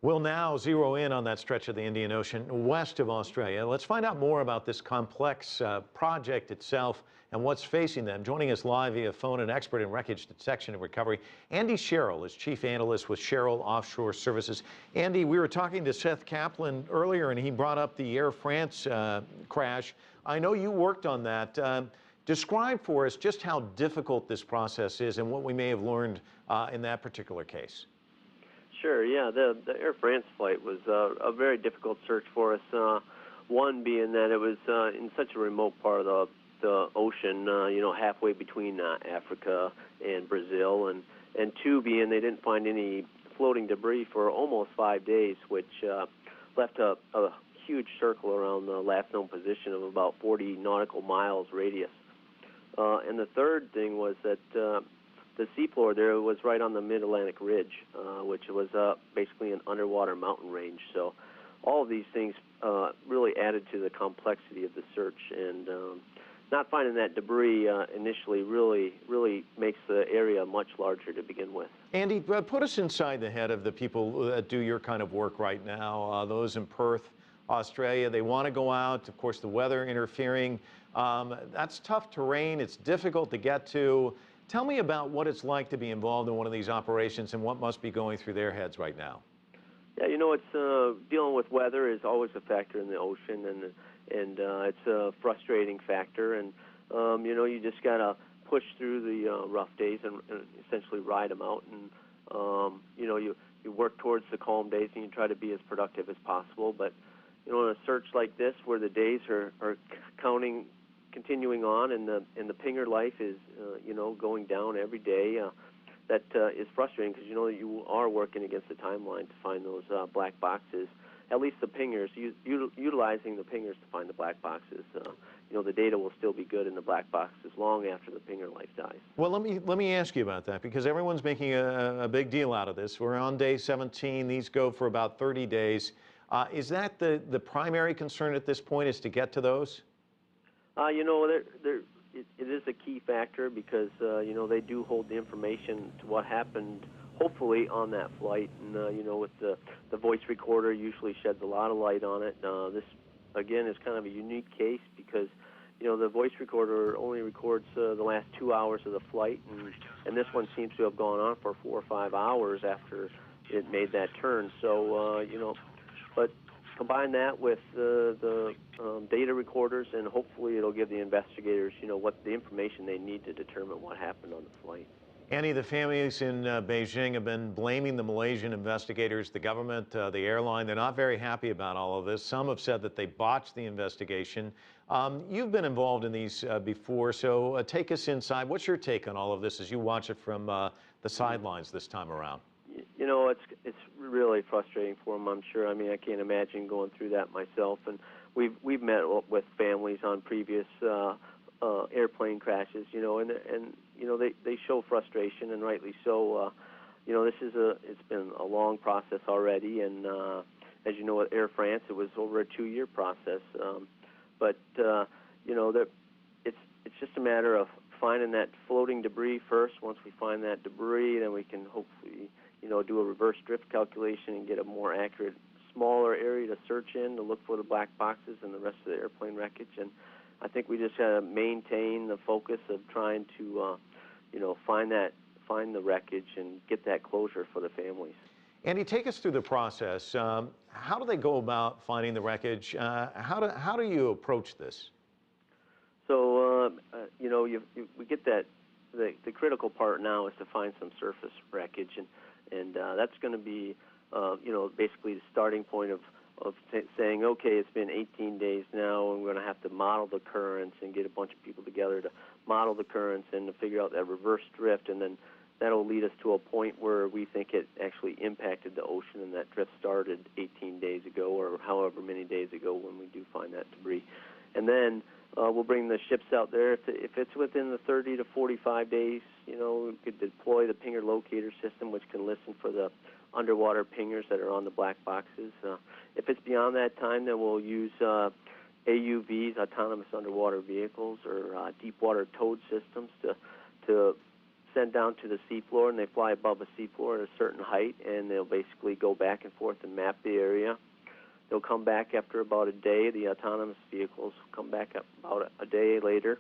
We'll now zero in on that stretch of the Indian Ocean west of Australia. Let's find out more about this complex project itself and what's facing them. Joining us live via phone, an expert in wreckage detection and recovery, Andy Sherrell is Chief Analyst with Sherell Offshore Services. Andy, we were talking to Seth Kaplan earlier, and he brought up the Air France crash. I know you worked on that. Describe for us just how difficult this process is and what we may have learned in that particular case. Sure, yeah, the Air France flight was a very difficult search for us. One being that it was in such a remote part of the ocean, halfway between Africa and Brazil, and two being they didn't find any floating debris for almost 5 days, which left a huge circle around the last known position of about 40 nautical miles radius. And the third thing was that the seafloor there was right on the Mid-Atlantic Ridge, which was basically an underwater mountain range. So all of these things really added to the complexity of the search, and not finding that debris initially really makes the area much larger to begin with. Andy, put us inside the head of the people that do your kind of work right now, those in Perth, Australia. They want to go out. Of course, the weather interfering. That's tough terrain. It's difficult to get to. Tell me about what it's like to be involved in one of these operations and what must be going through their heads right now. Yeah, it's dealing with weather is always a factor in the ocean, and it's a frustrating factor, and you just gotta push through the rough days and essentially ride them out, and you work towards the calm days and you try to be as productive as possible. But in a search like this, where the days are continuing on, and the pinger life is going down every day, that is frustrating, because you are working against the timeline to find those black boxes. At least the pingers, utilizing the pingers to find the black boxes. The data will still be good in the black boxes long after the pinger life dies. Well, let me ask you about that, because everyone's making a big deal out of this. We're on day 17. These go for about 30 days. Is that the primary concern at this point, is to get to those? It is a key factor, because they do hold the information to what happened, hopefully, on that flight. And with the voice recorder usually sheds a lot of light on it. This again is kind of a unique case, because the voice recorder only records the last 2 hours of the flight, and this one seems to have gone on for 4 or 5 hours after it made that turn. So but combine that with the data recorders, and hopefully it'll give the investigators, what the information they need to determine what happened on the flight. Andy, the families in Beijing have been blaming the Malaysian investigators, the government, the airline. They're not very happy about all of this. Some have said that they botched the investigation. You've been involved in these before, so take us inside. What's your take on all of this as you watch it from the sidelines this time around? It's really frustrating for them, I'm sure. I mean, I can't imagine going through that myself. And we've met with families on previous airplane crashes, and they show frustration, and rightly so. It's been a long process already, and as you know, with Air France, it was over a 2-year process. But it's just a matter of finding that floating debris first. Once we find that debris, then we can hopefully do a reverse drift calculation and get a more accurate, smaller area to search in to look for the black boxes and the rest of the airplane wreckage. And I think we just got to maintain the focus of trying to, find the wreckage and get that closure for the families. Andy, take us through the process. How do they go about finding the wreckage? How do you approach this? So, we get that. The critical part now is to find some surface wreckage, and that's going to be, basically the starting point of saying, okay, it's been 18 days now, and we're going to have to model the currents and get a bunch of people together to model the currents and to figure out that reverse drift, and then that'll lead us to a point where we think it actually impacted the ocean, and that drift started 18 days ago or however many days ago when we do find that debris. And then we'll bring the ships out there. If it's within the 30 to 45 days, we could deploy the pinger locator system, which can listen for the underwater pingers that are on the black boxes. If it's beyond that time, then we'll use AUVs, autonomous underwater vehicles, or deep water towed systems to sent down to the seafloor, and they fly above a seafloor at a certain height, and they'll basically go back and forth and map the area. They'll come back after about a day. The autonomous vehicles come back up about a day later,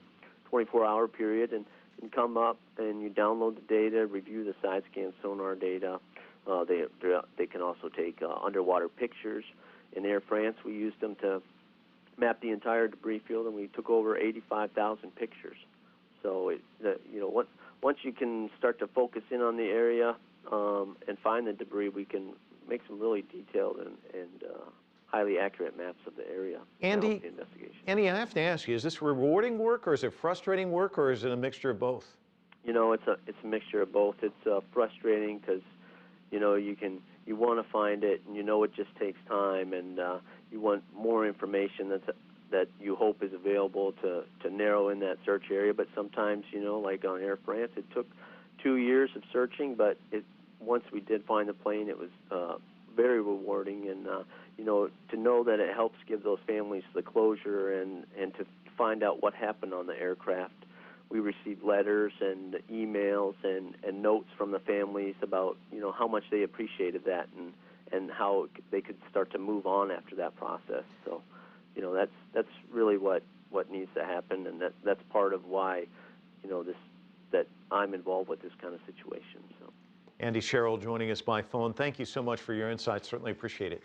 24-hour period, and come up, and you download the data, review the side scan sonar data. They can also take underwater pictures. In Air France, we used them to map the entire debris field, and we took over 85,000 pictures. So, once you can start to focus in on the area and find the debris, we can make some really detailed and highly accurate maps of the area. Andy, the investigation. Andy, I have to ask you: is this rewarding work, or is it frustrating work, or is it a mixture of both? It's a mixture of both. It's frustrating because you want to find it, and it just takes time, and you want more information that you hope is available to narrow in that search area. But sometimes, like on Air France, it took 2 years of searching, but once we did find the plane, it was very rewarding, and to know that it helps give those families the closure and to find out what happened on the aircraft. We received letters and emails and notes from the families about how much they appreciated that and how they could start to move on after that process. So that's really what needs to happen, and that's part of why that I'm involved with this kind of situation. So. Andy Sherrell joining us by phone. Thank you so much for your insights. Certainly appreciate it.